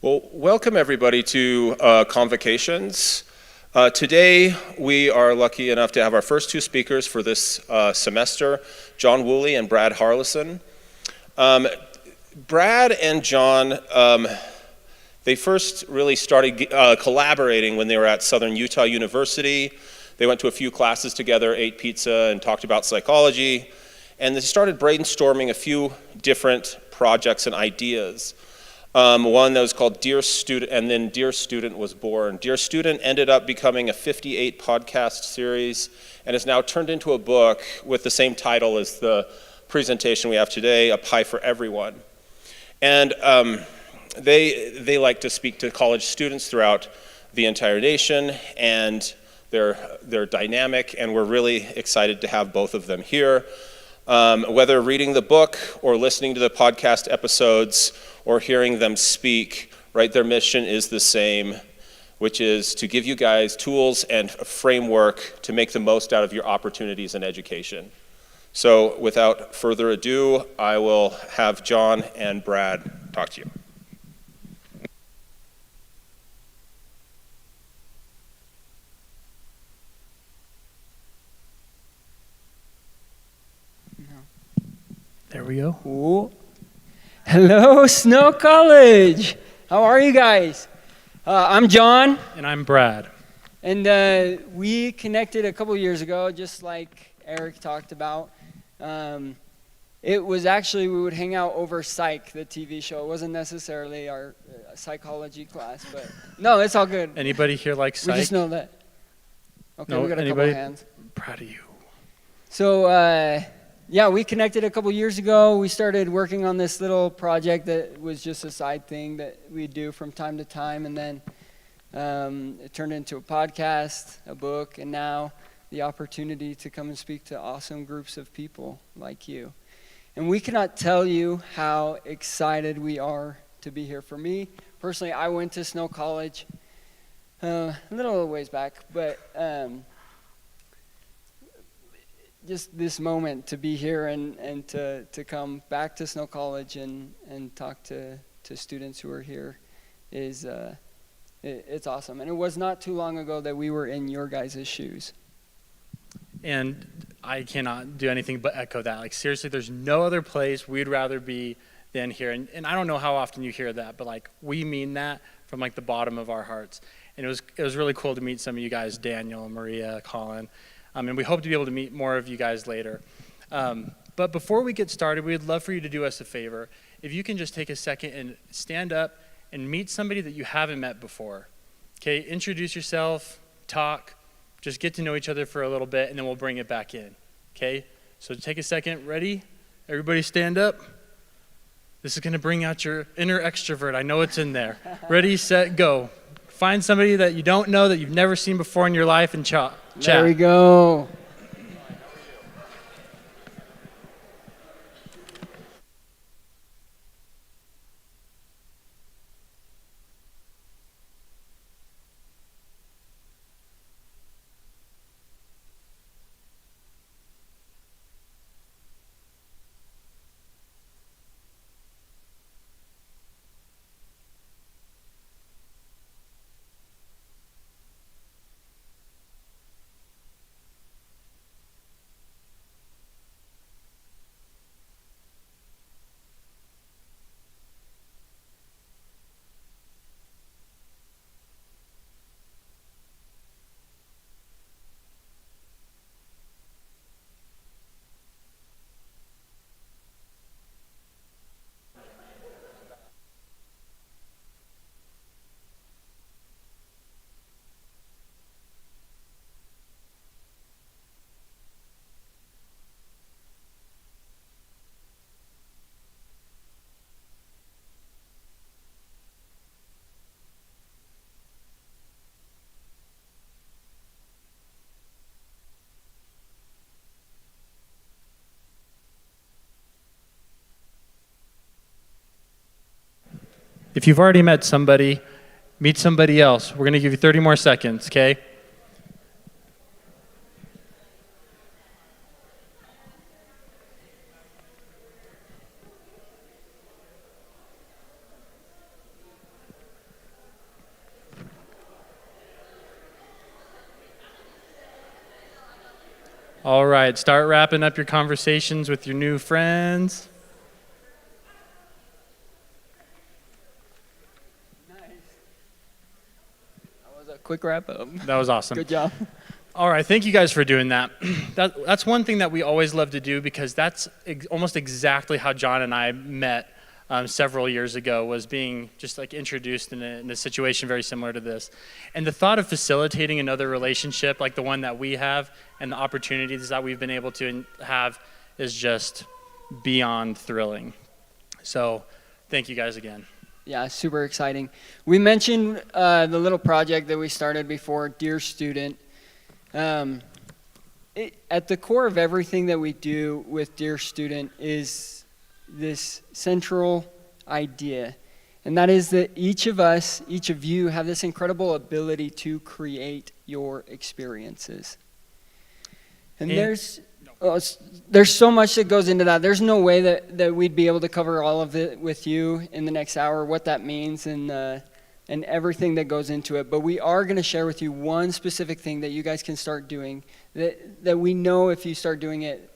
Well, welcome everybody to Convocations. Today we are lucky enough to have our first two speakers for this semester, John Wooley and Brad Harlison. Brad and John, they first really started collaborating when they were at Southern Utah University. They went to a few classes together, ate pizza, and talked about psychology. And they started brainstorming a few different projects and ideas. One that was called Dear Student, and then Dear Student was born. Dear Student ended up becoming a 58 podcast series and is now turned into a book with the same title as the presentation we have today, A Pie for Everyone. And they like to speak to college students throughout the entire nation, and they're dynamic, and we're really excited to have both of them here. Whether reading the book or listening to the podcast episodes or hearing them speak, right, their mission is the same, which is to give you guys tools and a framework to make the most out of your opportunities in education. So without further ado, I will have John and Brad talk to you. There we go. Ooh. Hello, Snow College. How are you guys? I'm John. And I'm Brad. And we connected a couple years ago, just like Eric talked about. It was actually, we would hang out over Psych, the TV show. It wasn't necessarily our psychology class, but no, it's all good. Anybody here like Psych? We just know that. Okay, No, we got a anybody? couple hands. Proud of you. So, yeah, we connected a couple years ago. We started working on this little project that was just a side thing that we do from time to time, and then it turned into a podcast, a book, and now the opportunity to come and speak to awesome groups of people like you. And we cannot tell you how excited we are to be here. For me, personally, I went to Snow College a little ways back, but just this moment to be here and to come back to Snow College and talk to students who are here is it's awesome. And it was not too long ago that we were in your guys' shoes. And I cannot do anything but echo that. Like, seriously, there's no other place we'd rather be than here. And I don't know how often you hear that, but like, we mean that from like the bottom of our hearts. And it was really cool to meet some of you guys, Daniel, Maria, Colin. And we hope to be able to meet more of you guys later. But before we get started, we'd love for you to do us a favor. If you can just take a second and stand up and meet somebody that you haven't met before. Okay, introduce yourself, talk, just get to know each other for a little bit, and then we'll bring it back in. Okay, so take a second. Ready? Everybody stand up. This is going to bring out your inner extrovert. I know it's in there. Ready, set, go. Find somebody that you don't know, that you've never seen before in your life, and chat. There we go. If you've already met somebody, meet somebody else. We're going to give you 30 more seconds, okay? All right, start wrapping up your conversations with your new friends. Nice. That was a quick wrap up. That was awesome. Good job. All right, thank you guys for doing that. That's one thing that we always love to do because that's almost exactly how John and I met several years ago, was being just like introduced in a situation very similar to this. And the thought of facilitating another relationship like the one that we have and the opportunities that we've been able to have is just beyond thrilling. So thank you guys again. Yeah, super exciting. We mentioned the little project that we started before, Dear Student. At the core of everything that we do with Dear Student is this central idea, and that is that each of us, each of you, have this incredible ability to create your experiences. And there's so much that goes into that. There's no way that we'd be able to cover all of it with you in the next hour, what that means and everything that goes into it. But we are going to share with you one specific thing that you guys can start doing that we know if you start doing it,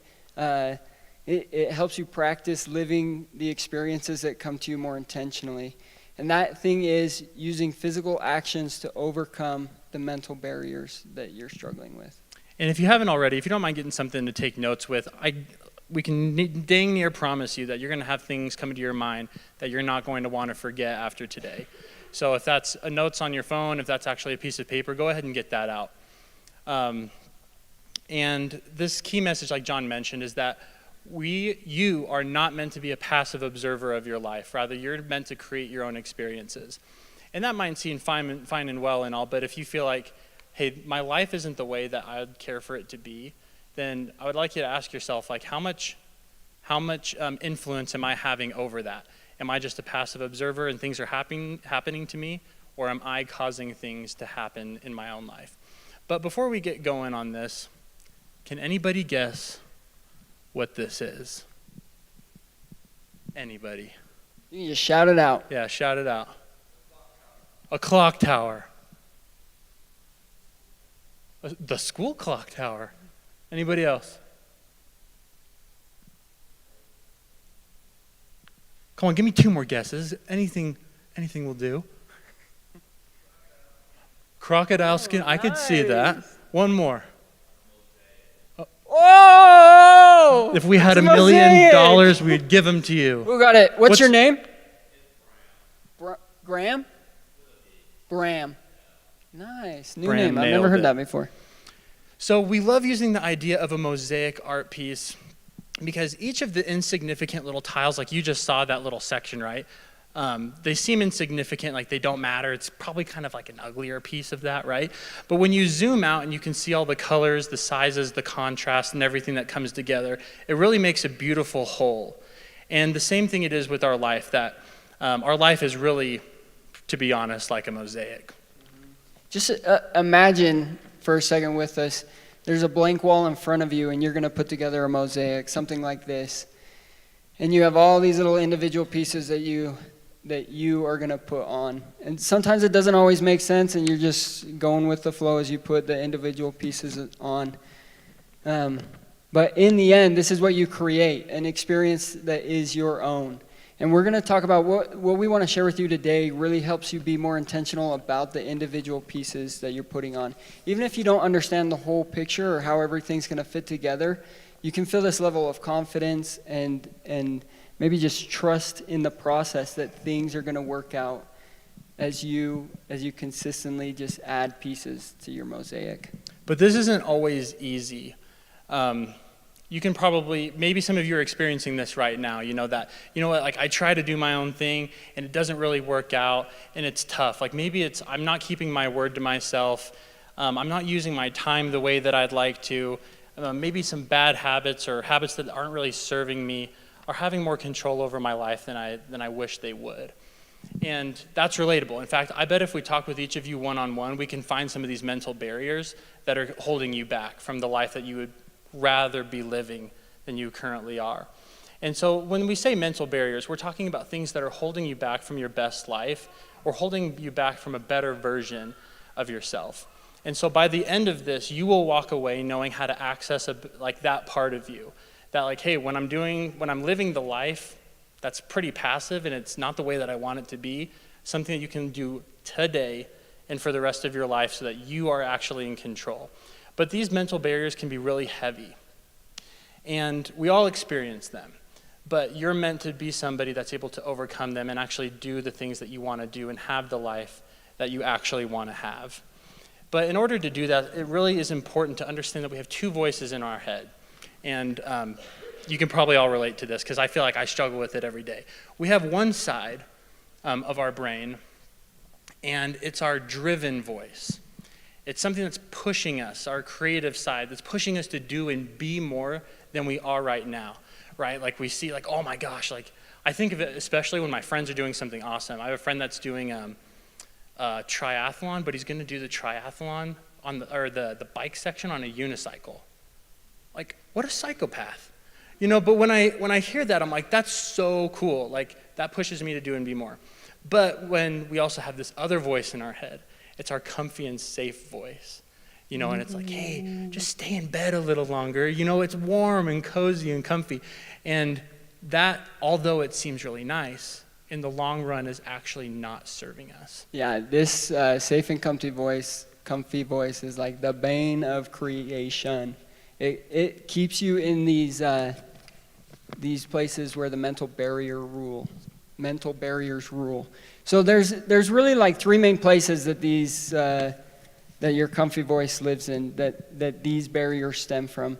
it helps you practice living the experiences that come to you more intentionally. And that thing is using physical actions to overcome the mental barriers that you're struggling with. And if you haven't already, if you don't mind getting something to take notes with, we can dang near promise you that you're going to have things come into your mind that you're not going to want to forget after today. So if that's a notes on your phone, if that's actually a piece of paper, go ahead and get that out. And this key message, like John mentioned, is that you are not meant to be a passive observer of your life. Rather, you're meant to create your own experiences. And that might seem fine and well and all, but if you feel like, hey, my life isn't the way that I'd care for it to be, then I would like you to ask yourself, like, how much influence am I having over that? Am I just a passive observer and things are happening to me, or am I causing things to happen in my own life? But before we get going on this, can anybody guess what this is? Anybody? You can just shout it out. Yeah, shout it out. A clock tower. The school clock tower. Anybody else? Come on, give me two more guesses. Anything will do. Crocodile skin. I could see that. One more. Oh! If we had It's $1 a million, mosaic! we'd give them to you. Who got it? What's your name? Graham? Bram. Nice. New Bram name. I've nailed never heard it. that before. So we love using the idea of a mosaic art piece because each of the insignificant little tiles, like you just saw that little section, right? They seem insignificant, like they don't matter. It's probably kind of like an uglier piece of that, right? But when you zoom out and you can see all the colors, the sizes, the contrast, and everything that comes together, it really makes a beautiful whole. And the same thing it is with our life, that our life is really, to be honest, like a mosaic. Just imagine for a second with us, there's a blank wall in front of you and you're going to put together a mosaic, something like this. And you have all these little individual pieces that you are going to put on. And sometimes it doesn't always make sense and you're just going with the flow as you put the individual pieces on. But in the end, this is what you create, an experience that is your own. And we're going to talk about what we want to share with you today really helps you be more intentional about the individual pieces that you're putting on. Even if you don't understand the whole picture or how everything's going to fit together, you can feel this level of confidence and maybe just trust in the process that things are going to work out as you consistently just add pieces to your mosaic. But this isn't always easy. You can probably, maybe some of you are experiencing this right now, like I try to do my own thing and it doesn't really work out and it's tough. Like maybe I'm not keeping my word to myself. I'm not using my time the way that I'd like to. Maybe some bad habits or habits that aren't really serving me are having more control over my life than I wish they would. And that's relatable. In fact, I bet if we talk with each of you one-on-one, we can find some of these mental barriers that are holding you back from the life that you would rather be living than you currently are. And so when we say mental barriers, we're talking about things that are holding you back from your best life or holding you back from a better version of yourself. And so by the end of this, you will walk away knowing how to access like that part of you. That like, hey, when I'm living the life that's pretty passive and it's not the way that I want it to be, something that you can do today and for the rest of your life so that you are actually in control. But these mental barriers can be really heavy. And we all experience them. But you're meant to be somebody that's able to overcome them and actually do the things that you want to do and have the life that you actually want to have. But in order to do that, it really is important to understand that we have two voices in our head. And you can probably all relate to this because I feel like I struggle with it every day. We have one side of our brain, and it's our driven voice. It's something that's pushing us, our creative side, that's pushing us to do and be more than we are right now, right? Like we see like, oh my gosh, like I think of it especially when my friends are doing something awesome. I have a friend that's doing triathlon, but he's going to do the triathlon on the bike section on a unicycle. Like, what a psychopath. You know, but when I hear that, I'm like, that's so cool. Like, that pushes me to do and be more. But when we also have this other voice in our head, it's our comfy and safe voice. You know, and it's like, hey, just stay in bed a little longer. You know, it's warm and cozy and comfy. And that, although it seems really nice, in the long run is actually not serving us. Yeah, this safe and comfy voice is like the bane of creation. It keeps you in these places where the mental barriers rule. So there's really like three main places that that your comfy voice lives in, that these barriers stem from.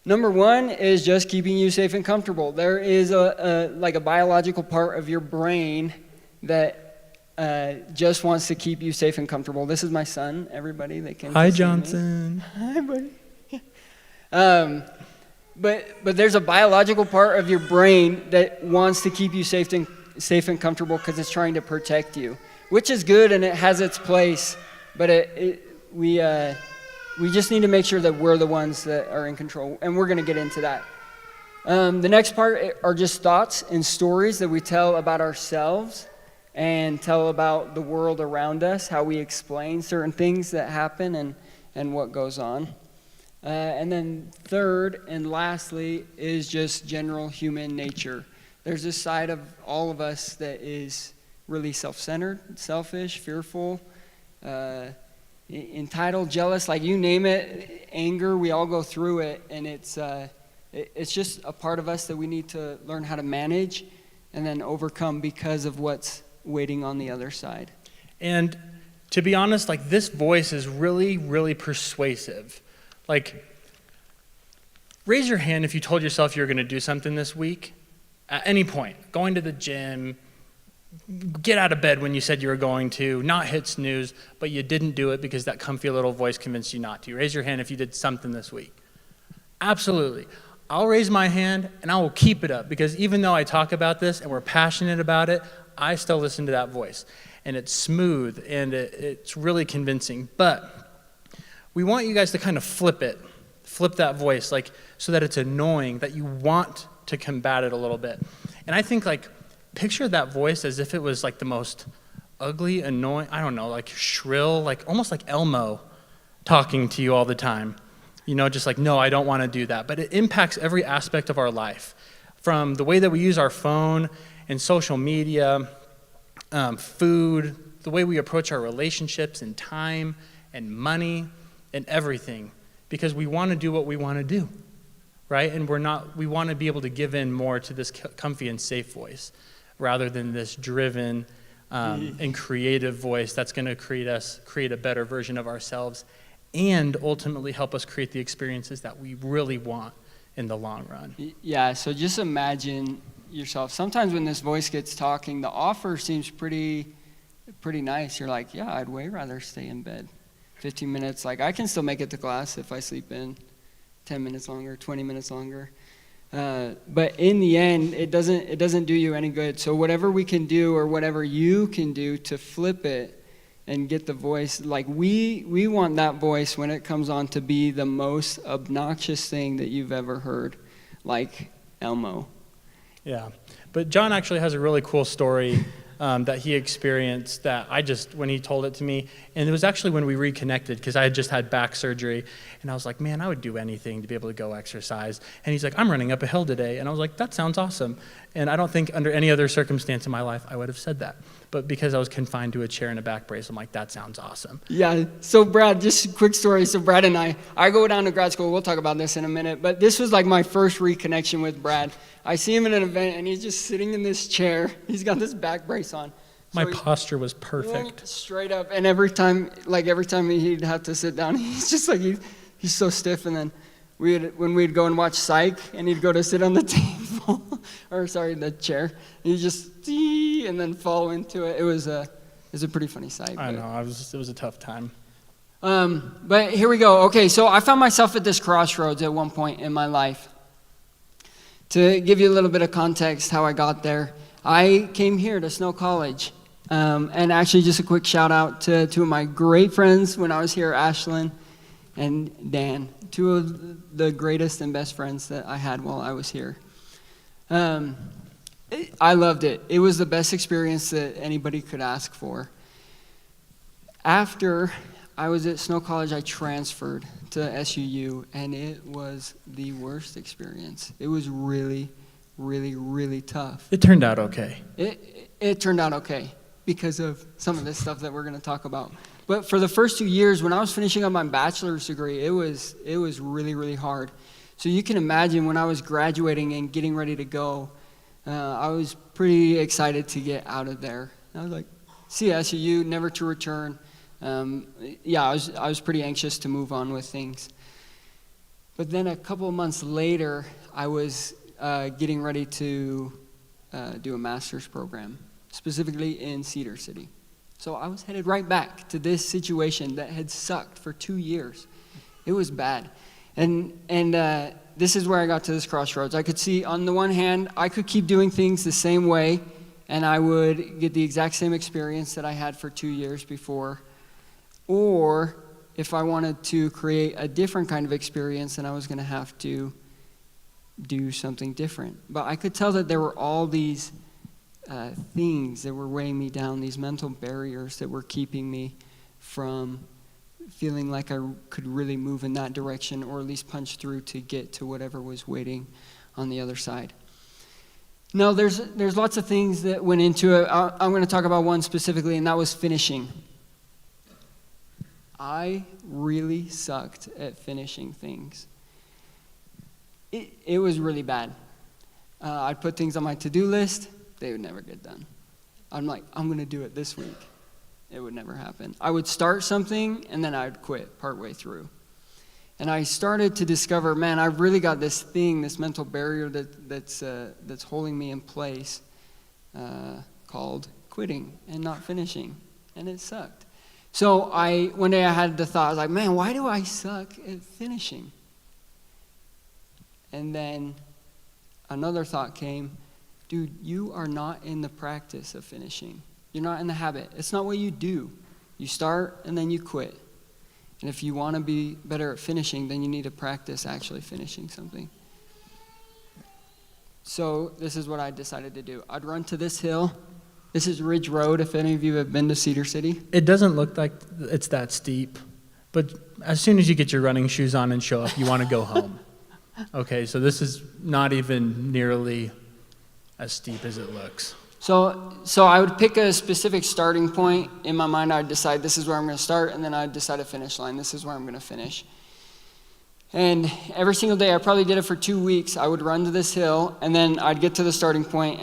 Number one is just keeping you safe and comfortable. There is a biological part of your brain that just wants to keep you safe and comfortable. This is my son, everybody that came. Hi, Johnson. Hi, buddy. But there's a biological part of your brain that wants to keep you safe and comfortable because it's trying to protect you, which is good and it has its place. But we just need to make sure that we're the ones that are in control, and we're going to get into that. The next part are just thoughts and stories that we tell about ourselves and tell about the world around us, how we explain certain things that happen and what goes on. And then third and lastly is just general human nature. There's this side of all of us that is really self-centered, selfish, fearful, entitled, jealous, like you name it, anger, we all go through it, and it's just a part of us that we need to learn how to manage and then overcome because of what's waiting on the other side. And to be honest, like this voice is really, really persuasive. Like, raise your hand if you told yourself you were going to do something this week at any point, going to the gym, get out of bed when you said you were going to, not hit snooze, but you didn't do it because that comfy little voice convinced you not to. Raise your hand if you did something this week. Absolutely. I'll raise my hand and I will keep it up because even though I talk about this and we're passionate about it, I still listen to that voice. And it's smooth and it's really convincing. But we want you guys to kind of flip that voice, like so that it's annoying, that you want to combat it a little bit. And I think like picture that voice as if it was like the most ugly, annoying, I don't know, like shrill, like almost like Elmo talking to you all the time. You know, just like, no, I don't want to do that. But it impacts every aspect of our life, from the way that we use our phone and social media, food, the way we approach our relationships and time and money and everything, because we want to do what we want to do, right? And we want to be able to give in more to this comfy and safe voice rather than this driven and creative voice that's going to create a better version of ourselves and ultimately help us create the experiences that we really want in the long run. Yeah, so just imagine yourself. Sometimes when this voice gets talking, the offer seems pretty nice. You're like, yeah, I'd way rather stay in bed 15 minutes. Like, I can still make it to class if I sleep in 10 minutes longer, 20 minutes longer. But in the end, it doesn't do you any good. So whatever we can do or whatever you can do to flip it and get the voice, like we want that voice when it comes on to be the most obnoxious thing that you've ever heard, like Elmo. Yeah, but John actually has a really cool story that he experienced that when he told it to me, and it was actually when we reconnected because I had just had back surgery, and I was like, man, I would do anything to be able to go exercise. And he's like, I'm running up a hill today. And I was like, that sounds awesome. And I don't think under any other circumstance in my life I would have said that. But because I was confined to a chair and a back brace, I'm like, that sounds awesome. Yeah, so Brad, just a quick story. So Brad and I go down to grad school. We'll talk about this in a minute. But this was like my first reconnection with Brad. I see him at an event, and he's just sitting in this chair. He's got this back brace on. My posture was perfect. Straight up. And every time he'd have to sit down, he's just like, he's so stiff. And then when we'd go and watch Psych, and he'd go to sit on the table, the chair, he'd just, and then fall into it. It was a pretty funny sight. I know, it was a tough time. But here we go. Okay, so I found myself at this crossroads at one point in my life. To give you a little bit of context how I got there, I came here to Snow College. And actually, just a quick shout out to two of my great friends when I was here, Ashlyn and Dan, two of the greatest and best friends that I had while I was here. I loved it. It was the best experience that anybody could ask for. After I was at Snow College, I transferred to SUU, and it was the worst experience. It was really, really, really tough. It turned out okay. It turned out okay because of some of this stuff that we're going to talk about. But for the first 2 years, when I was finishing up my bachelor's degree, it was really, really hard. So you can imagine when I was graduating and getting ready to go, I was pretty excited to get out of there. I was like, see ya, SUU, never to return. I was pretty anxious to move on with things. But then a couple of months later, I was getting ready to do a master's program, specifically in Cedar City. So I was headed right back to this situation that had sucked for 2 years. It was bad. And this is where I got to this crossroads. I could see, on the one hand, I could keep doing things the same way, and I would get the exact same experience that I had for 2 years before. Or if I wanted to create a different kind of experience, then I was going to have to do something different. But I could tell that there were all these things that were weighing me down, these mental barriers that were keeping me from feeling like I could really move in that direction, or at least punch through to get to whatever was waiting on the other side. Now, there's lots of things that went into it. I'm going to talk about one specifically, and that was finishing. I really sucked at finishing things. It was really bad. I'd put things on my to-do list. They would never get done. I'm like, I'm going to do it this week. It would never happen. I would start something, and then I would quit partway through. And I started to discover, man, I've really got this thing, this mental barrier that's holding me in place called quitting and not finishing. And it sucked. So one day I had the thought, I was like, man, why do I suck at finishing? And then another thought came, dude, you are not in the practice of finishing. You're not in the habit. It's not what you do. You start and then you quit. And if you want to be better at finishing, then you need to practice actually finishing something. So this is what I decided to do. I'd run to this hill. This is Ridge Road, if any of you have been to Cedar City. It doesn't look like it's that steep, but as soon as you get your running shoes on and show up, you want to go home. Okay, so this is not even nearly as steep as it looks. So I would pick a specific starting point. In my mind, I'd decide this is where I'm going to start, and then I'd decide a finish line. This is where I'm going to finish. And every single day, I probably did it for 2 weeks. I would run to this hill, and then I'd get to the starting point,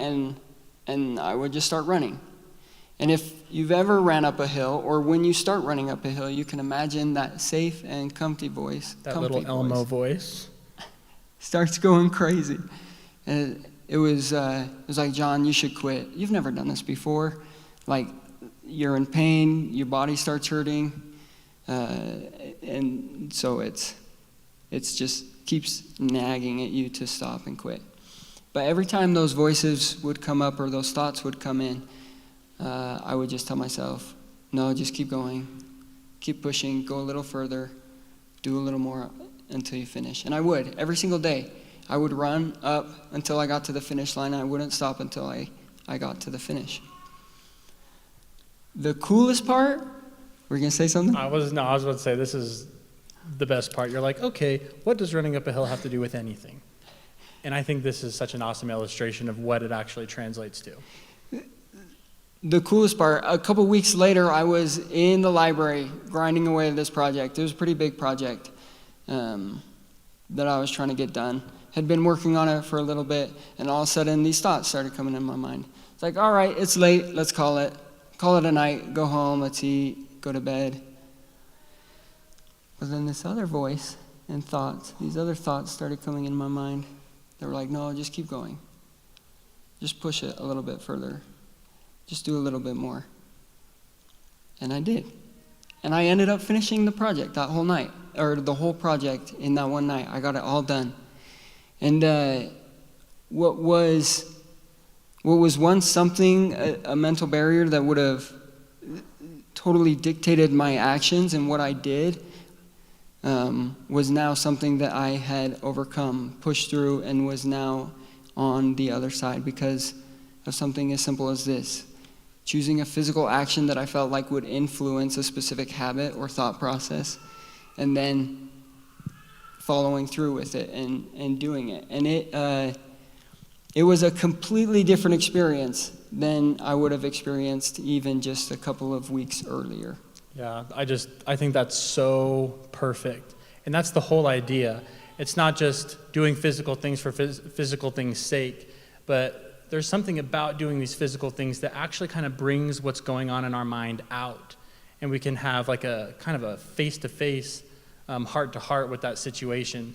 and I would just start running. And if you've ever ran up a hill, or when you start running up a hill, you can imagine that safe and comfy voice. That little Elmo voice. Starts going crazy. And it was like, John, you should quit. You've never done this before. Like, you're in pain, your body starts hurting, and so it's just keeps nagging at you to stop and quit. But every time those voices would come up or those thoughts would come in, I would just tell myself, no, just keep going, keep pushing, go a little further, do a little more until you finish. And I would, every single day. I would run up until I got to the finish line. I wouldn't stop until I got to the finish. The coolest part, were you going to say something? I was about to say, this is the best part. You're like, okay, what does running up a hill have to do with anything? And I think this is such an awesome illustration of what it actually translates to. The coolest part, a couple weeks later, I was in the library grinding away at this project. It was a pretty big project that I was trying to get done. Had been working on it for a little bit, and all of a sudden these thoughts started coming in my mind. It's like, all right, it's late, let's call it. Call it a night, go home, let's eat, go to bed. But then this other voice and thoughts, these other thoughts started coming in my mind. They were like, no, just keep going. Just push it a little bit further. Just do a little bit more. And I did. And I ended up finishing the project that whole night, or the whole project in that one night. I got it all done. And what was once something, a mental barrier that would have totally dictated my actions and what I did, was now something that I had overcome, pushed through, and was now on the other side because of something as simple as this. Choosing a physical action that I felt like would influence a specific habit or thought process, and then following through with it and doing it. And it was a completely different experience than I would have experienced even just a couple of weeks earlier. Yeah, I think that's so perfect. And that's the whole idea. It's not just doing physical things for physical things' sake, but there's something about doing these physical things that actually kind of brings what's going on in our mind out. And we can have like a kind of a face-to-face, heart-to-heart with that situation.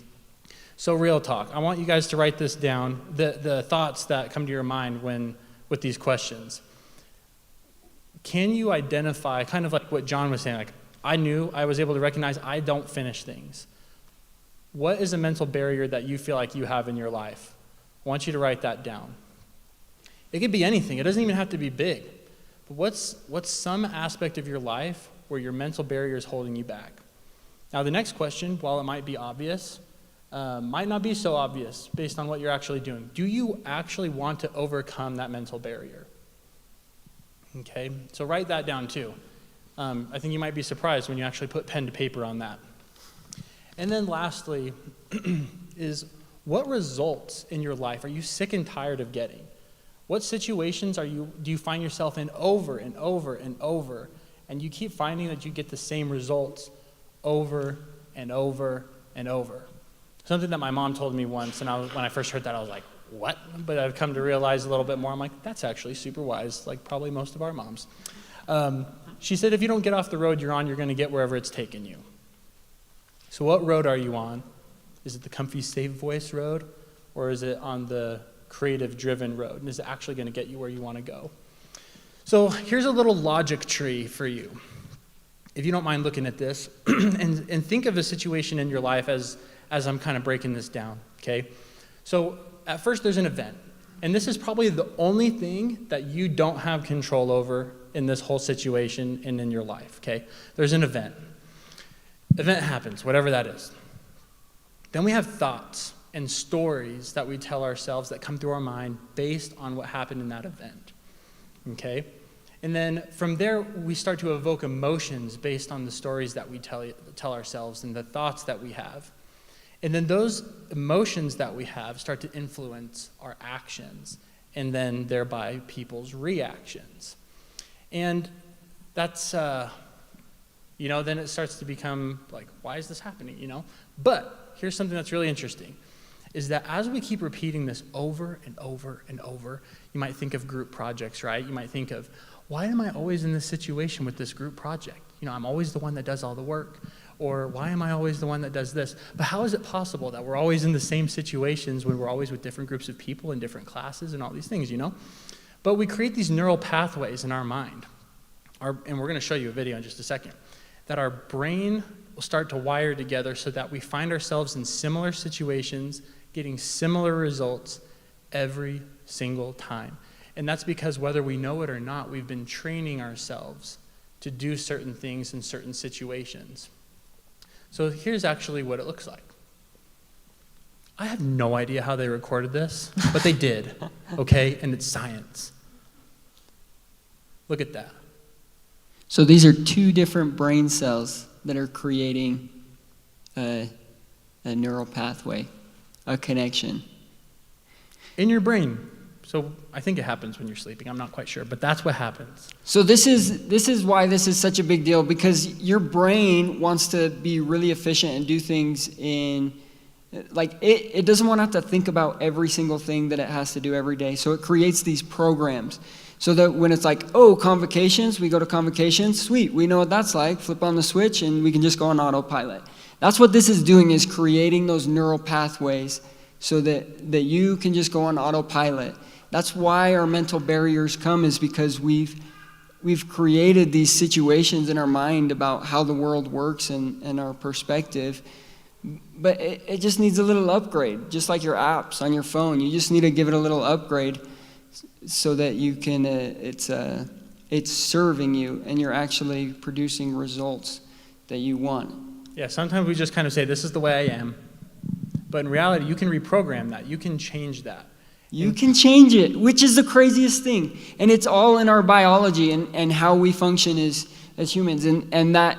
So real talk, I want you guys to write this down, the thoughts that come to your mind with these questions. Can you identify, kind of like what John was saying, like I was able to recognize I don't finish things. What is a mental barrier that you feel like you have in your life? I want you to write that down. It could be anything. It doesn't even have to be big. But what's some aspect of your life where your mental barrier is holding you back? Now the next question, while it might be obvious, might not be so obvious based on what you're actually doing. Do you actually want to overcome that mental barrier? Okay, so write that down too. I think you might be surprised when you actually put pen to paper on that. And then lastly, is what results in your life are you sick and tired of getting? What situations do you find yourself in over and over and over, and you keep finding that you get the same results over and over and over? Something that my mom told me once, and when I first heard that, I was like, what? But I've come to realize a little bit more. I'm like, that's actually super wise, like probably most of our moms. She said, if you don't get off the road you're on, you're going to get wherever it's taking you. So what road are you on? Is it the comfy, safe voice road, or is it on the creative-driven road? And is it actually going to get you where you want to go? So here's a little logic tree for you. If you don't mind looking at this, and think of a situation in your life as I'm kind of breaking this down, okay? So at first there's an event, and this is probably the only thing that you don't have control over in this whole situation and in your life, okay? There's an event. Event happens, whatever that is. Then we have thoughts and stories that we tell ourselves that come through our mind based on what happened in that event, okay? And then from there, we start to evoke emotions based on the stories that we tell ourselves and the thoughts that we have. And then those emotions that we have start to influence our actions, and then thereby people's reactions. And that's, then it starts to become like, why is this happening, But here's something that's really interesting, is that as we keep repeating this over and over and over, you might think of group projects, right? You might think of, why am I always in this situation with this group project? I'm always the one that does all the work. Or why am I always the one that does this? But how is it possible that we're always in the same situations when we're always with different groups of people in different classes and all these things, But we create these neural pathways in our mind. And we're going to show you a video in just a second, that our brain will start to wire together so that we find ourselves in similar situations, getting similar results every single time. And that's because whether we know it or not, we've been training ourselves to do certain things in certain situations. So here's actually what it looks like. I have no idea how they recorded this, but they did, okay? And it's science. Look at that. So these are two different brain cells that are creating a neural pathway, a connection. In your brain. So I think it happens when you're sleeping. I'm not quite sure, but that's what happens. So this is why this is such a big deal, because your brain wants to be really efficient and do things in, like, it doesn't want to have to think about every single thing that it has to do every day. So it creates these programs so that when it's like, oh, convocations, we go to convocations, sweet, we know what that's like, flip on the switch and we can just go on autopilot. That's what this is doing, is creating those neural pathways so that you can just go on autopilot. That's why our mental barriers come, is because we've created these situations in our mind about how the world works and our perspective. But it just needs a little upgrade, just like your apps on your phone. You just need to give it a little upgrade so that you can, it's serving you and you're actually producing results that you want. Yeah, sometimes we just kind of say, this is the way I am. But in reality, you can reprogram that. You can change that. You can change it, which is the craziest thing. And it's all in our biology and how we function as humans. And that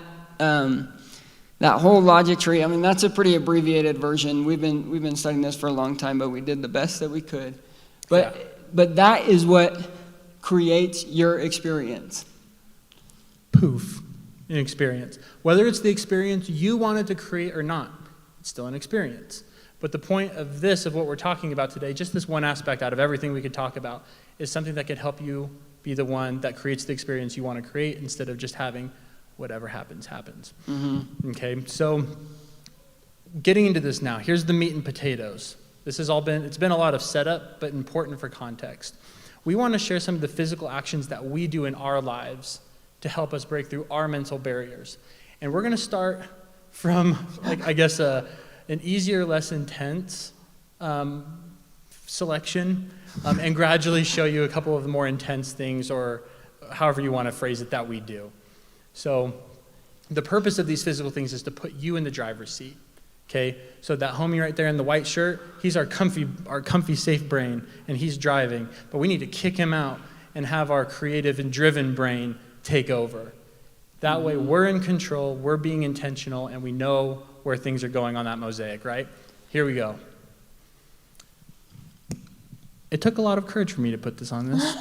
whole logic tree, I mean, that's a pretty abbreviated version. We've been studying this for a long time, but we did the best that we could. But that is what creates your experience. Poof, an experience. Whether it's the experience you wanted to create or not, it's still an experience. But the point of this, of what we're talking about today, just this one aspect out of everything we could talk about, is something that could help you be the one that creates the experience you want to create instead of just having whatever happens, happens. Mm-hmm. Okay, so getting into this now, here's the meat and potatoes. This has all been, it's been a lot of setup, but important for context. We want to share some of the physical actions that we do in our lives to help us break through our mental barriers. And we're going to start from, like, I guess, an easier, less intense selection, and gradually show you a couple of the more intense things, or however you want to phrase it, that we do. So the purpose of these physical things is to put you in the driver's seat. Okay, so that homie right there in the white shirt, he's our comfy, safe brain, and he's driving. But we need to kick him out and have our creative and driven brain take over. That way we're in control, we're being intentional, and we know where things are going on that mosaic, right? Here we go. It took a lot of courage for me to put this on this.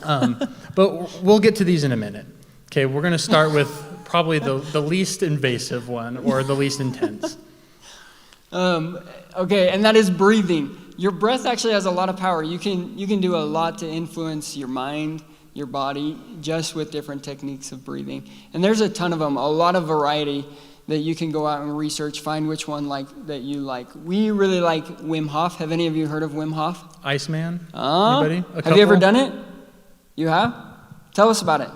But we'll get to these in a minute. Okay, we're going to start with probably the least invasive one, or the least intense. Okay, and that is breathing. Your breath actually has a lot of power. You can do a lot to influence your mind, your body, just with different techniques of breathing. And there's a ton of them, a lot of variety that you can go out and research, find which one that you like. We really like Wim Hof. Have any of you heard of Wim Hof? Iceman? Anybody? Have you ever done it? You have? Tell us about it.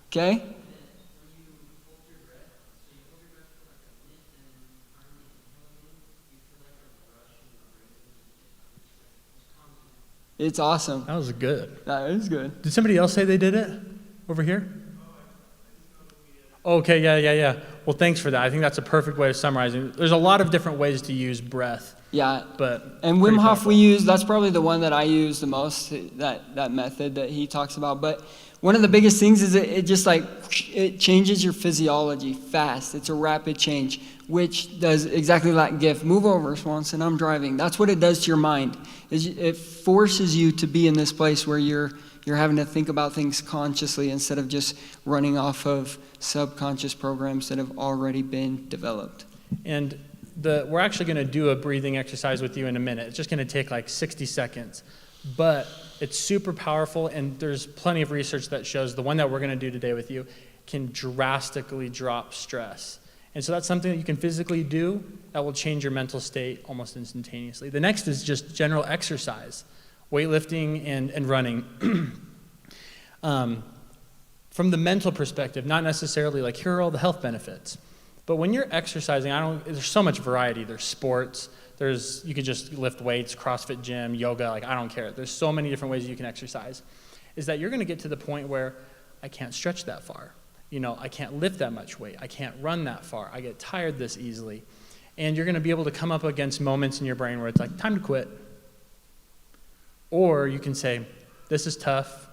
Okay? It's awesome. That was good. That is good. Did somebody else say they did it over here? Okay, yeah. Well, thanks for that. I think that's a perfect way of summarizing. There's a lot of different ways to use breath. Yeah. And Wim Hof we use, that's probably the one that I use the most, that method that he talks about. But one of the biggest things is it just it changes your physiology fast. It's a rapid change, which does exactly like GIF. Move over, Swanson, I'm driving. That's what it does to your mind. It forces you to be in this place where you're having to think about things consciously instead of just running off of subconscious programs that have already been developed. And we're actually going to do a breathing exercise with you in a minute. It's just going to take like 60 seconds. But it's super powerful, and there's plenty of research that shows the one that we're going to do today with you can drastically drop stress. And so that's something that you can physically do that will change your mental state almost instantaneously. The next is just general exercise, weightlifting and running. From the mental perspective, not necessarily like here are all the health benefits. But when you're exercising, there's so much variety. There's sports, you could just lift weights, CrossFit gym, yoga, I don't care. There's so many different ways you can exercise. Is that you're gonna get to the point where I can't stretch that far. I can't lift that much weight. I can't run that far. I get tired this easily. And you're gonna be able to come up against moments in your brain where it's like, time to quit. Or you can say, this is tough,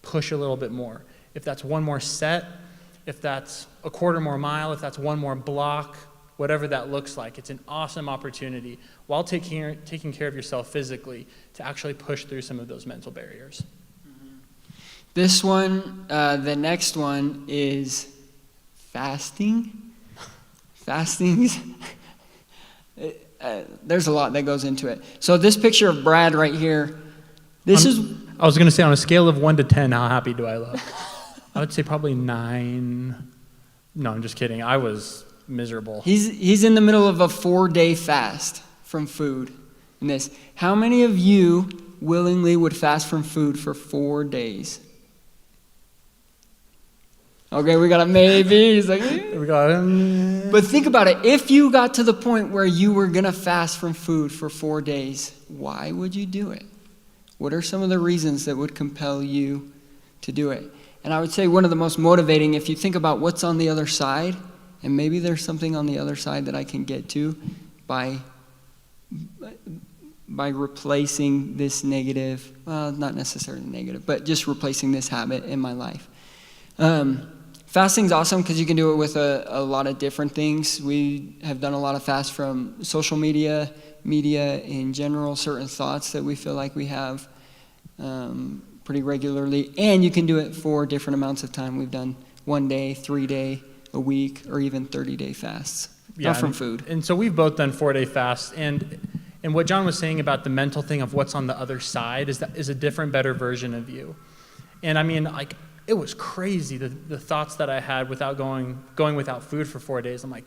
push a little bit more. If that's one more set, if that's a quarter more mile, if that's one more block, whatever that looks like, it's an awesome opportunity while taking care of yourself physically to actually push through some of those mental barriers. This one, the next one is fasting. Fasting's, there's a lot that goes into it. So this picture of Brad right here, I was going to say, on a scale of 1 to 10, how happy do I look? I would say probably 9. No, I'm just kidding. I was miserable. He's in the middle of a 4-day fast from food. In this, how many of you willingly would fast from food for 4 days? Okay, we got a maybe. He's like, We got him. But think about it. If you got to the point where you were going to fast from food for 4 days, why would you do it? What are some of the reasons that would compel you to do it? And I would say one of the most motivating, if you think about what's on the other side, and maybe there's something on the other side that I can get to by replacing this negative, well, not necessarily negative, but just replacing this habit in my life. Fasting's awesome because you can do it with a lot of different things. We have done a lot of fast from social media in general, certain thoughts that we feel like we have pretty regularly, and you can do it for different amounts of time. We've done 1 day, 3 day, a week, or even 30-day fasts, not from food. And so we've both done 4-day fasts, and what John was saying about the mental thing of what's on the other side is a different, better version of you. And I mean, like, it was crazy, the thoughts that I had without going without food for 4 days. I'm like,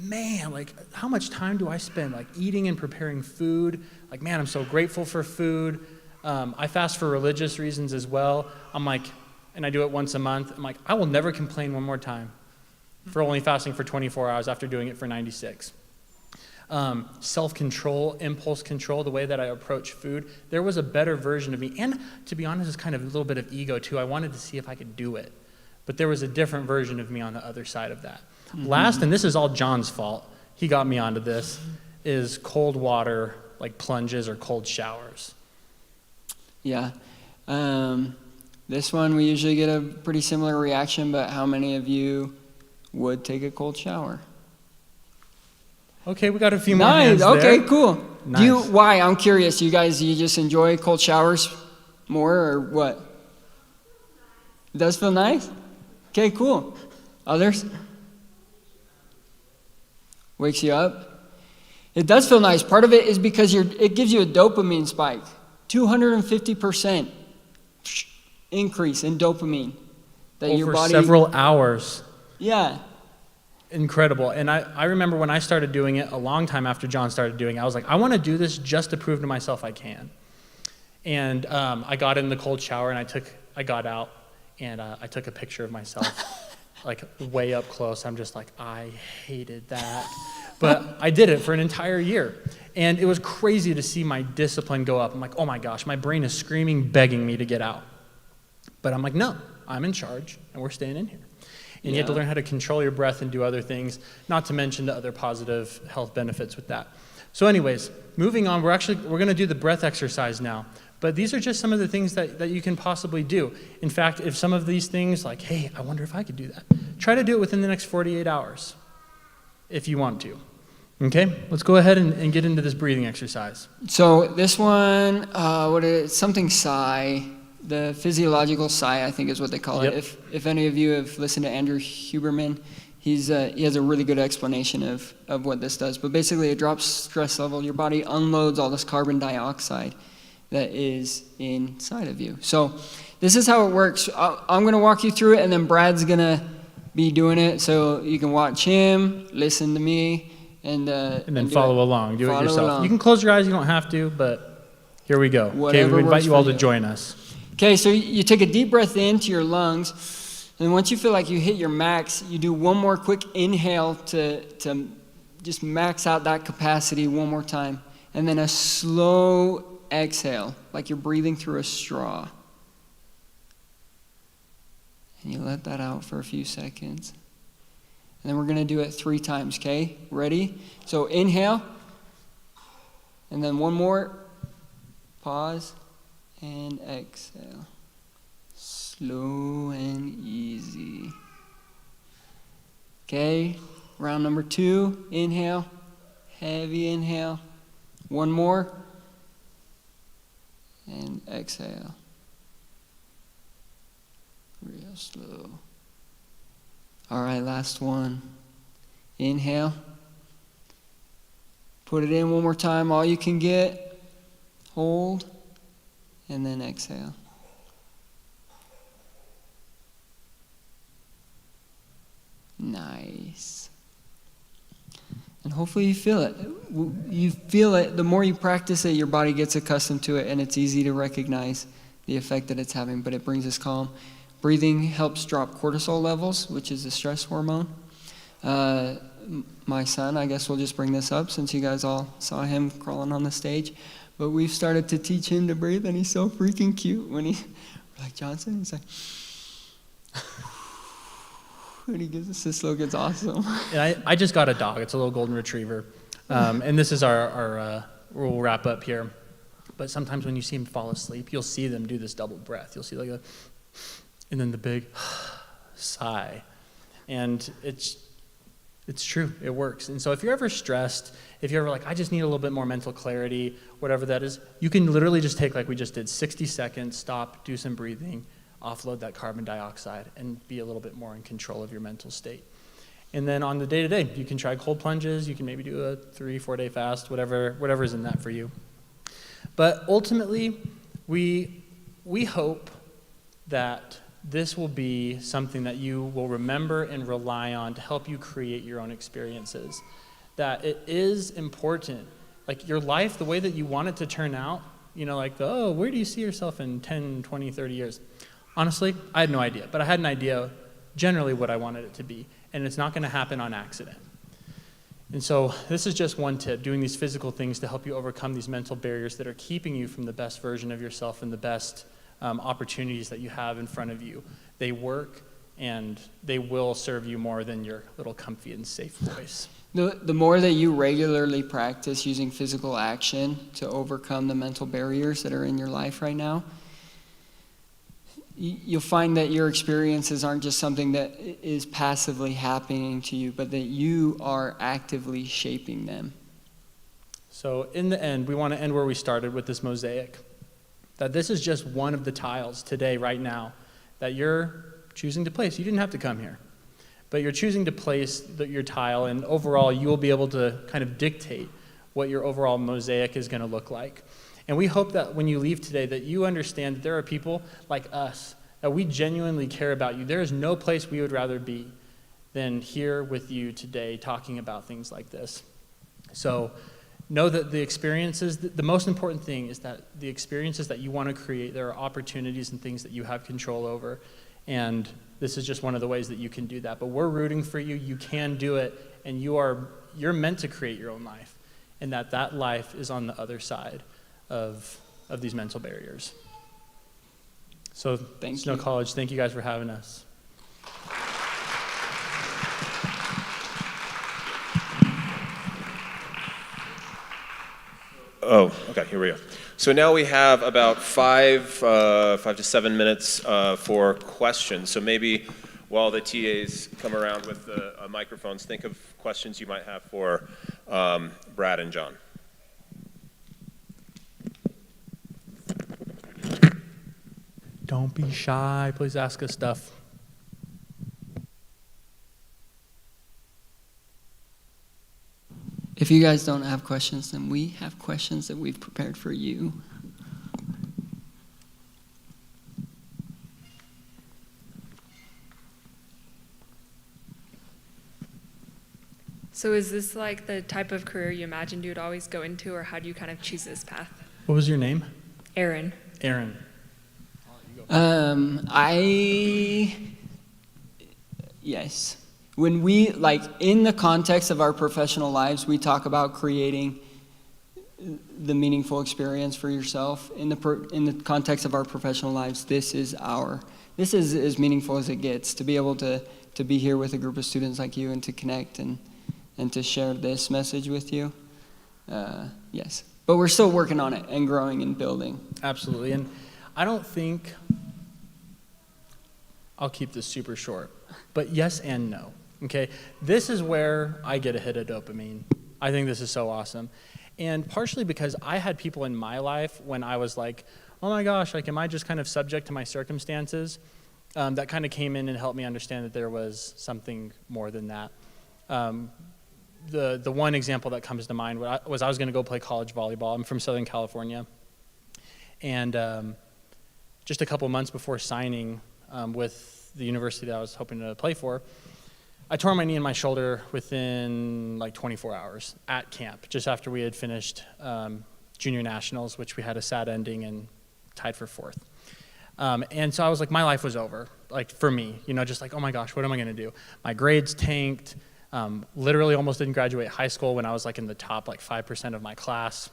man, like, how much time do I spend, like, eating and preparing food? Like, man, I'm so grateful for food. I fast for religious reasons as well. I'm like, and I do it once a month. I'm like, I will never complain one more time for only fasting for 24 hours after doing it for 96. Self-control, impulse control, the way that I approach food, there was a better version of me. And to be honest, it's kind of a little bit of ego too. I wanted to see if I could do it. But there was a different version of me on the other side of that. Mm-hmm. Last, and this is all John's fault, he got me onto this, is cold water, like plunges or cold showers. Yeah. This one, we usually get a pretty similar reaction, but how many of you would take a cold shower? Okay, we got a few more hands there. Okay, cool. Nice. Why? I'm curious. You guys, you just enjoy cold showers more, or what? It does feel nice? Okay, cool. Others? Wakes you up? It does feel nice. Part of it is because it gives you a dopamine spike. 250% increase in dopamine that over your body. Several hours. Yeah. Incredible. And I remember when I started doing it a long time after John started doing it, I was like, I want to do this just to prove to myself I can. And I got in the cold shower and I got out and I took a picture of myself like way up close. I'm just like, I hated that. But I did it for an entire year. And it was crazy to see my discipline go up. I'm like, oh my gosh, my brain is screaming, begging me to get out. But I'm like, no, I'm in charge and we're staying in here. And you have to learn how to control your breath and do other things, not to mention the other positive health benefits with that. So anyways, moving on, we're going to do the breath exercise now. But these are just some of the things that you can possibly do. In fact, if some of these things, like, hey, I wonder if I could do that, try to do it within the next 48 hours if you want to. Okay, let's go ahead and get into this breathing exercise. So this one, something sigh. The physiological sigh, I think is what they call it. If any of you have listened to Andrew Huberman, he has a really good explanation of what this does. But basically it drops stress level. Your body unloads all this carbon dioxide that is inside of you. So this is how it works. I'm going to walk you through it, and then Brad's going to be doing it. So you can watch him, listen to me, and then follow along. Do it yourself. You can close your eyes. You don't have to, but here we go. Okay, we invite you all to join us. Okay, so you take a deep breath into your lungs, and once you feel like you hit your max, you do one more quick inhale to just max out that capacity one more time, and then a slow exhale, like you're breathing through a straw. And you let that out for a few seconds. And then we're going to do it 3 times, okay? Ready? So inhale, and then one more, pause, and exhale. Slow and easy. Okay, round number 2, inhale, heavy inhale. One more, and exhale. Real slow. All right, last one. Inhale. Put it in one more time, all you can get. Hold, and then exhale. Nice. And hopefully you feel it. You feel it. The more you practice it, your body gets accustomed to it, and it's easy to recognize the effect that it's having, but it brings us calm. Breathing helps drop cortisol levels, which is the stress hormone. My son, I guess we'll just bring this up since you guys all saw him crawling on the stage, but we've started to teach him to breathe, and he's so freaking cute when we're like, Johnson, he's like, when he gives us this look, it's awesome. And I just got a dog. It's a little golden retriever. And this is our we'll wrap up here. But sometimes when you see him fall asleep, you'll see them do this double breath. You'll see like and then the big sigh. And it's true. It works. And so if you're ever stressed, if you're ever like, I just need a little bit more mental clarity, whatever that is, you can literally just take, like we just did, 60 seconds, stop, do some breathing, offload that carbon dioxide, and be a little bit more in control of your mental state. And then on the day-to-day, you can try cold plunges, you can maybe do a 3-4 day fast, whatever is in that for you. But ultimately, we hope that this will be something that you will remember and rely on to help you create your own experiences. That it is important, like your life, the way that you want it to turn out, like, where do you see yourself in 10, 20, 30 years? Honestly, I had no idea, but I had an idea generally what I wanted it to be, and it's not going to happen on accident. And so this is just one tip, doing these physical things to help you overcome these mental barriers that are keeping you from the best version of yourself and the best opportunities that you have in front of you. They work, and they will serve you more than your little comfy and safe voice. The more that you regularly practice using physical action to overcome the mental barriers that are in your life right now, you'll find that your experiences aren't just something that is passively happening to you, but that you are actively shaping them. So in the end, we want to end where we started with this mosaic. That this is just one of the tiles today, right now, that you're choosing to place. You didn't have to come here, but you're choosing to place your tile, and overall, you will be able to kind of dictate what your overall mosaic is going to look like. And we hope that when you leave today that you understand that there are people like us, that we genuinely care about you. There is no place we would rather be than here with you today talking about things like this. So know that the experiences, the most important thing is that the experiences that you want to create, there are opportunities and things that you have control over. And this is just one of the ways that you can do that. But we're rooting for you. You can do it. And you're meant to create your own life. And that life is on the other side of these mental barriers. So Snow College, thank you guys for having us. Oh, okay, here we go. So now we have about 5 to 7 minutes for questions. So maybe while the TAs come around with the microphones, think of questions you might have for Brad and John. Don't be shy. Please ask us stuff. If you guys don't have questions, then we have questions that we've prepared for you. So is this like the type of career you imagined you would always go into, or how do you kind of choose this path? What was your name? Aaron. Aaron. Yes. When we, in the context of our professional lives, we talk about creating the meaningful experience for yourself. In the context of our professional lives, this is as meaningful as it gets, to be able to be here with a group of students like you and to connect and to share this message with you. Yes. But we're still working on it and growing and building. Absolutely. And I don't think, I'll keep this super short, but yes and no, okay? This is where I get a hit of dopamine. I think this is so awesome. And partially because I had people in my life when I was like, oh my gosh, like, am I just kind of subject to my circumstances? That kind of came in and helped me understand that there was something more than that. The one example that comes to mind was I was going to go play college volleyball. I'm from Southern California. And just a couple months before signing with the university that I was hoping to play for, I tore my knee and my shoulder within like 24 hours at camp, just after we had finished junior nationals, which we had a sad ending and tied for fourth. And so I was like, my life was over, like for me, just like, oh my gosh, what am I gonna do? My grades tanked, literally almost didn't graduate high school when I was like in the top like 5% of my class.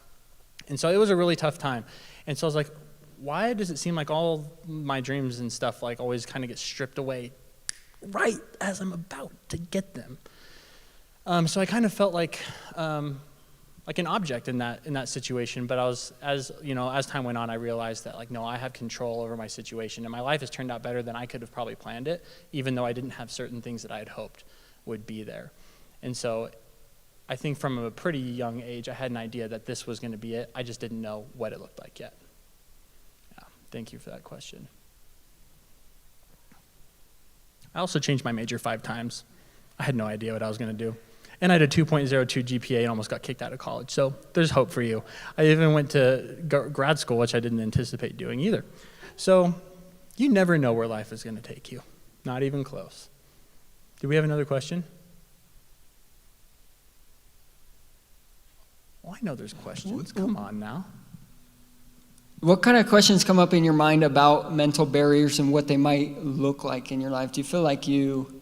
And so it was a really tough time. And so I was like, why does it seem like all my dreams and stuff like always kind of get stripped away right as I'm about to get them? So I kind of felt like an object in that situation. But as time went on, I realized that like, no, I have control over my situation, and my life has turned out better than I could have probably planned it, even though I didn't have certain things that I had hoped would be there. And so I think from a pretty young age, I had an idea that this was going to be it. I just didn't know what it looked like yet. Yeah, thank you for that question. I also changed my major 5 times. I had no idea what I was going to do. And I had a 2.02 GPA and almost got kicked out of college. So there's hope for you. I even went to grad school, which I didn't anticipate doing either. So you never know where life is going to take you. Not even close. Do we have another question? Oh, I know there's questions. Come on now. What kind of questions come up in your mind about mental barriers and what they might look like in your life? Do you feel like you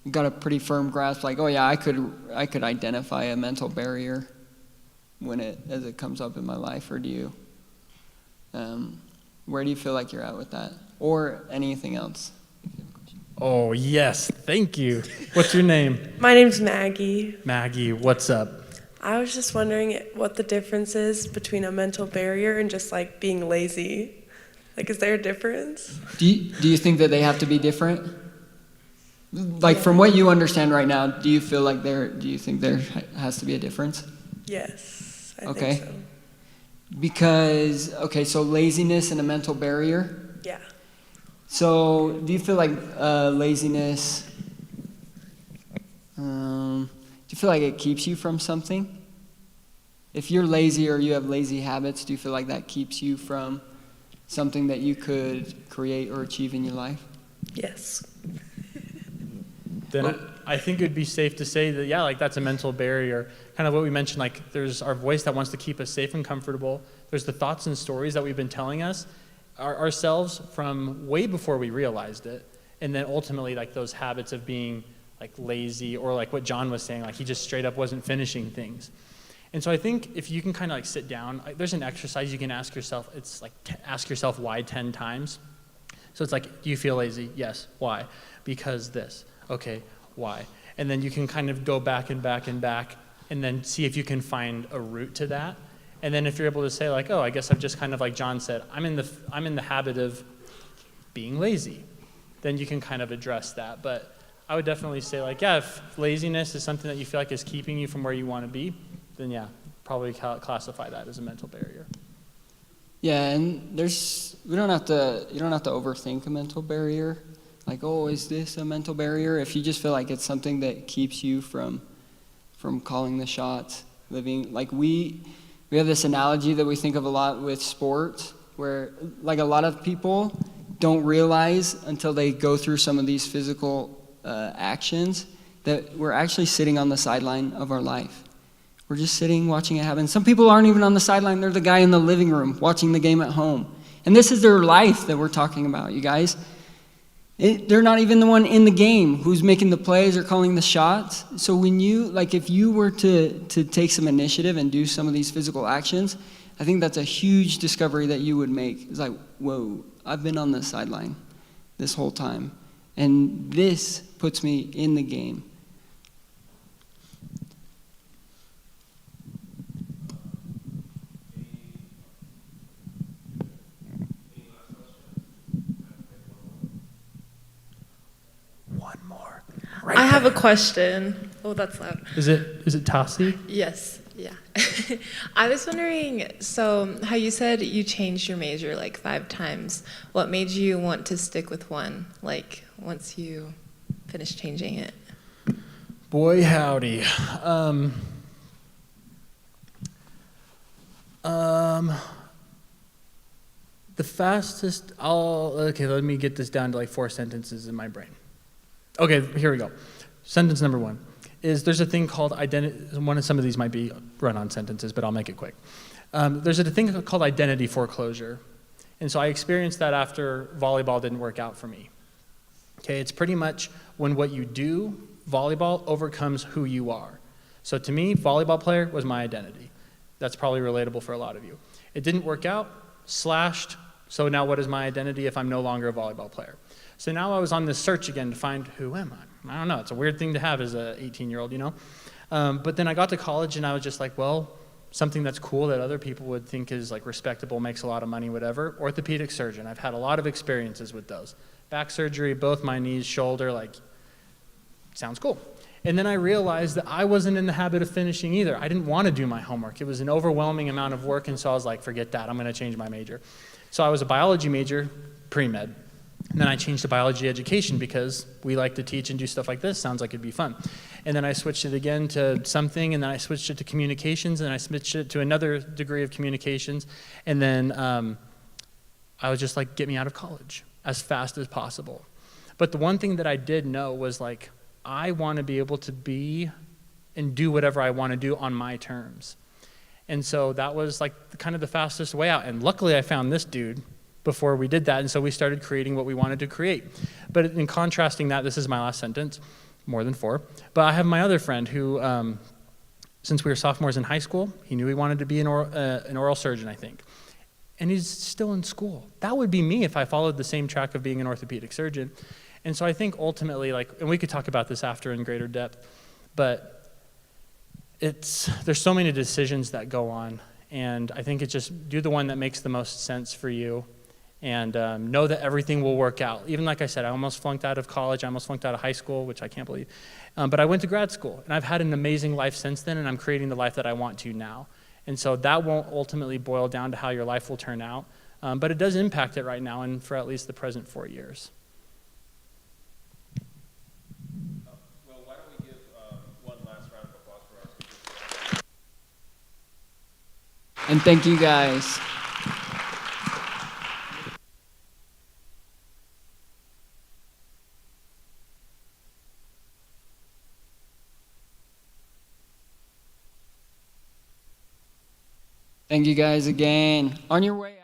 got a pretty firm grasp, like, oh yeah, I could identify a mental barrier as it comes up in my life, or do you, where do you feel like you're at with that, or anything else? Oh yes, thank you. What's your name? My name's Maggie. Maggie, what's up? I was just wondering what the difference is between a mental barrier and just like being lazy. Like, is there a difference? Do you think that they have to be different? Like, from what you understand right now, do you think there has to be a difference? Yes, I Okay. think so. Because, so laziness and a mental barrier. Yeah. So do you feel like laziness, do you feel like it keeps you from something? If you're lazy or you have lazy habits, do you feel like that keeps you from something that you could create or achieve in your life? Yes. Then I think it would be safe to say that, yeah, like that's a mental barrier. Kind of what we mentioned, like there's our voice that wants to keep us safe and comfortable. There's the thoughts and stories that we've been telling us ourselves from way before we realized it. And then ultimately like those habits of being like lazy, or like what John was saying, like he just straight up wasn't finishing things. And so I think if you can kind of like sit down, there's an exercise you can ask yourself. It's like ask yourself why 10 times. So it's like, do you feel lazy? Yes. Why? Because this. Okay, why? And then you can kind of go back and back and back, and then see if you can find a root to that. And then if you're able to say like, oh, I guess I've just kind of, like John said, I'm in the habit of being lazy, then you can kind of address that. But I would definitely say like, yeah, if laziness is something that you feel like is keeping you from where you want to be, then yeah, probably classify that as a mental barrier. Yeah, and you don't have to overthink a mental barrier. Like, oh, is this a mental barrier? If you just feel like it's something that keeps you from calling the shots, living, like we have this analogy that we think of a lot with sports, where like a lot of people don't realize until they go through some of these physical actions that we're actually sitting on the sideline of our life. We're just sitting, watching it happen. Some people aren't even on the sideline. They're the guy in the living room watching the game at home. And this is their life that we're talking about, you guys. They're not even the one in the game who's making the plays or calling the shots. So when if you were to take some initiative and do some of these physical actions, I think that's a huge discovery that you would make. It's like, whoa, I've been on the sideline this whole time. And this puts me in the game. I have a question. Oh, that's loud. Is it Tassie? Yes, yeah. I was wondering, so how you said you changed your major like 5 times. What made you want to stick with one, like once you finished changing it? Boy, howdy. The fastest, okay, let me get this down to like 4 sentences in my brain. Okay, here we go. Sentence number 1 is there's a thing called some of these might be run-on sentences, but I'll make it quick. There's a thing called identity foreclosure. And so I experienced that after volleyball didn't work out for me. Okay, it's pretty much when what you do, volleyball, overcomes who you are. So to me, volleyball player was my identity. That's probably relatable for a lot of you. It didn't work out, slashed, so now what is my identity if I'm no longer a volleyball player? So now I was on this search again to find who am I? I don't know, it's a weird thing to have as an 18-year-old, you know? But then I got to college and I was just like, well, something that's cool that other people would think is like respectable, makes a lot of money, whatever. Orthopedic surgeon, I've had a lot of experiences with those. Back surgery, both my knees, shoulder, like, sounds cool. And then I realized that I wasn't in the habit of finishing either. I didn't want to do my homework. It was an overwhelming amount of work, and so I was like, forget that, I'm going to change my major. So I was a biology major, pre-med. And then I changed to biology education because we like to teach and do stuff like this. Sounds like it'd be fun. And then I switched it again to something, and then I switched it to communications, and I switched it to another degree of communications. And then I was just like, get me out of college as fast as possible. But the one thing that I did know was like, I want to be able to be and do whatever I want to do on my terms. And so that was like kind of the fastest way out. And luckily I found this dude before we did that, and so we started creating what we wanted to create. But in contrasting that, this is my last sentence, more than 4, but I have my other friend who, since we were sophomores in high school, he knew he wanted to be an oral surgeon, I think. And he's still in school. That would be me if I followed the same track of being an orthopedic surgeon. And so I think ultimately, like, and we could talk about this after in greater depth, but there's so many decisions that go on, and I think it's just do the one that makes the most sense for you, and know that everything will work out. Even like I said, I almost flunked out of college, I almost flunked out of high school, which I can't believe, but I went to grad school, and I've had an amazing life since then, and I'm creating the life that I want to now. And so that won't ultimately boil down to how your life will turn out, but it does impact it right now and for at least the present 4 years. Well, why don't we give one last round of applause for our speakers. And thank you guys. Thank you guys again. On your way out.